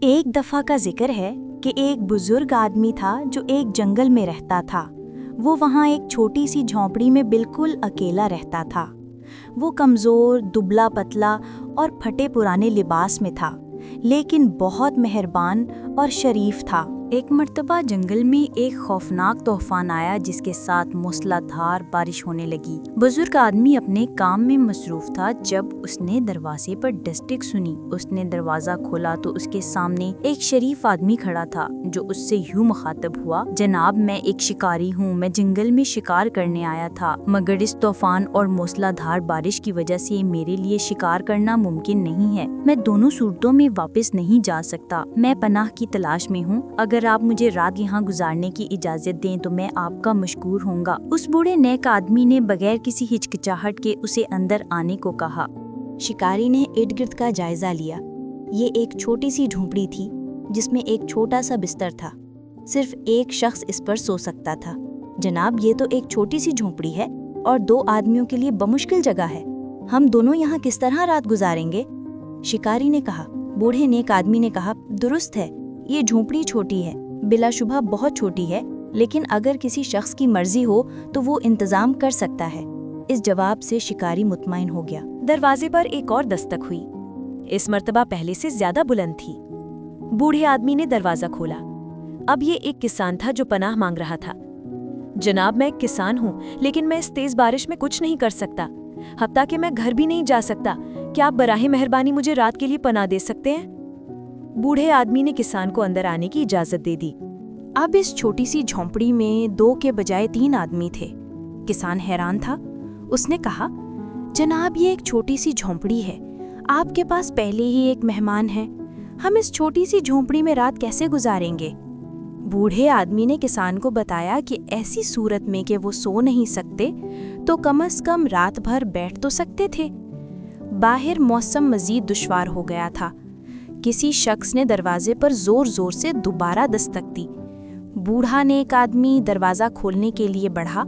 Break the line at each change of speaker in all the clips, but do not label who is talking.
ایک دفعہ کا ذکر ہے کہ ایک بزرگ آدمی تھا جو ایک جنگل میں رہتا تھا۔ وہ وہاں ایک چھوٹی سی جھونپڑی میں بالکل اکیلا رہتا تھا۔ وہ کمزور، دبلا پتلا اور پھٹے پرانے لباس میں تھا، لیکن بہت مہربان اور شریف تھا۔ ایک مرتبہ جنگل میں ایک خوفناک طوفان آیا جس کے ساتھ موسلا دھار بارش ہونے لگی۔ بزرگ آدمی اپنے کام میں مصروف تھا جب اس نے دروازے پر ڈسٹک سنی۔ اس نے دروازہ کھولا تو اس کے سامنے ایک شریف آدمی کھڑا تھا جو اس سے یوں مخاطب ہوا: جناب، میں ایک شکاری ہوں، میں جنگل میں شکار کرنے آیا تھا، مگر اس طوفان اور موسلا دھار بارش کی وجہ سے میرے لیے شکار کرنا ممکن نہیں ہے۔ میں دونوں صورتوں میں واپس نہیں جا سکتا۔ میں پناہ کی تلاش میں ہوں۔ اگر آپ مجھے رات یہاں گزارنے کی اجازت دیں تو میں آپ کا مشکور ہوں گا۔ اس بوڑھے نیک آدمی نے بغیر کسی ہچکچاہٹ کے اسے اندر آنے کو کہا۔ شکاری نے ارد گرد کا جائزہ لیا۔ یہ ایک چھوٹی سی جھونپڑی تھی جس میں ایک چھوٹا سا بستر تھا۔ صرف ایک شخص اس پر سو سکتا تھا۔ جناب، یہ تو ایک چھوٹی سی جھونپڑی ہے اور 2 آدمیوں کے لیے بمشکل جگہ ہے۔ ہم دونوں یہاں کس طرح رات گزاریں گے؟ شکاری نے کہا۔ بوڑھے نیک آدمی نے کہا، درست ہے، یہ جھونپڑی چھوٹی ہے، بلا شبہ بہت چھوٹی ہے، لیکن اگر کسی شخص کی مرضی ہو تو وہ انتظام کر سکتا ہے۔ اس جواب سے شکاری مطمئن ہو گیا۔
دروازے پر ایک اور دستک ہوئی۔ اس مرتبہ پہلے سے زیادہ بلند تھی۔ بوڑھے آدمی نے دروازہ کھولا۔ اب یہ ایک کسان تھا جو پناہ مانگ رہا تھا۔ جناب، میں ایک کسان ہوں، لیکن میں اس تیز بارش میں کچھ نہیں کر سکتا، حتیٰ کہ میں گھر بھی نہیں جا سکتا۔ کیا آپ براہ مہربانی مجھے رات کے لیے پناہ دے سکتے ہیں؟ بوڑھے آدمی نے کسان کو اندر آنے کی اجازت دے دی۔
اب اس چھوٹی سی جھونپڑی میں 2 کے بجائے 3 آدمی تھے۔ کسان حیران تھا۔ اس نے کہا، جناب، یہ ایک چھوٹی سی جھونپڑی ہے، آپ کے پاس پہلے ہی ایک مہمان ہے، ہم اس چھوٹی سی جھونپڑی میں رات کیسے گزاریں گے؟ بوڑھے آدمی نے کسان کو بتایا کہ ایسی صورت میں کہ وہ سو نہیں سکتے تو کم از کم رات بھر بیٹھ تو سکتے تھے۔ باہر موسم مزید دشوار ہو گیا تھا۔ کسی شخص نے دروازے پر زور زور سے دوبارہ دستک دی۔ بوڑھا نیک آدمی دروازہ کھولنے کے لیے بڑھا،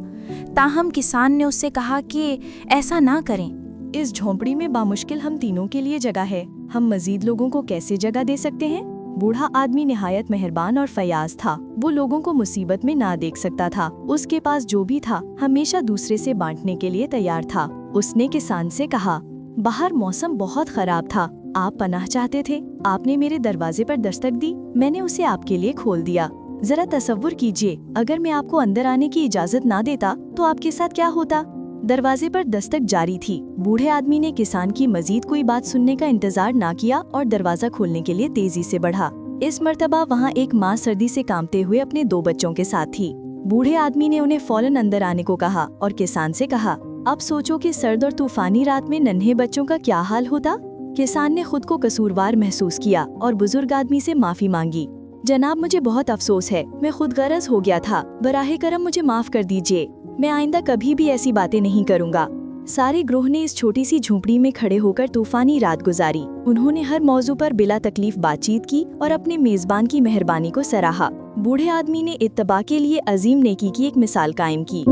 تاہم کسان نے اس سے کہا کہ ایسا نہ کریں۔
اس جھونپڑی میں بامشکل ہم تینوں کے لیے جگہ ہے، ہم مزید لوگوں کو کیسے جگہ دے سکتے ہیں؟ بوڑھا آدمی نہایت مہربان اور فیاض تھا۔ وہ لوگوں کو مصیبت میں نہ دیکھ سکتا تھا۔ اس کے پاس جو بھی تھا ہمیشہ دوسرے سے بانٹنے کے لیے تیار تھا۔ اس نے کسان سے کہا، باہر موسم بہت خراب تھا، آپ پناہ چاہتے تھے، آپ نے میرے دروازے پر دستک دی، میں نے اسے آپ کے لیے کھول دیا۔ ذرا تصور کیجئے، اگر میں آپ کو اندر آنے کی اجازت نہ دیتا تو آپ کے ساتھ کیا ہوتا؟ دروازے پر دستک جاری تھی۔ بوڑھے آدمی نے کسان کی مزید کوئی بات سننے کا انتظار نہ کیا اور دروازہ کھولنے کے لیے تیزی سے بڑھا۔ اس مرتبہ وہاں ایک ماں سردی سے کانپتے ہوئے اپنے 2 بچوں کے ساتھ تھی۔ بوڑھے آدمی نے انہیں فوراً اندر آنے کو کہا اور کسان سے کہا، اب سوچو کہ سرد اور طوفانی رات میں ننھے بچوں کا کیا حال ہوتا؟ کسان نے خود کو قصوروار محسوس کیا اور بزرگ آدمی سے معافی مانگی۔ جناب، مجھے بہت افسوس ہے، میں خود غرض ہو گیا تھا، براہ کرم مجھے معاف کر دیجیے، میں آئندہ کبھی بھی ایسی باتیں نہیں کروں گا۔ سارے گروہ نے اس چھوٹی سی جھونپڑی میں کھڑے ہو کر طوفانی رات گزاری۔ انہوں نے ہر موضوع پر بلا تکلیف بات چیت کی اور اپنے میزبان کی مہربانی کو سراہا۔ بوڑھے آدمی نے اتباع کے لیے عظیم نیکی کی ایک مثال قائم کی۔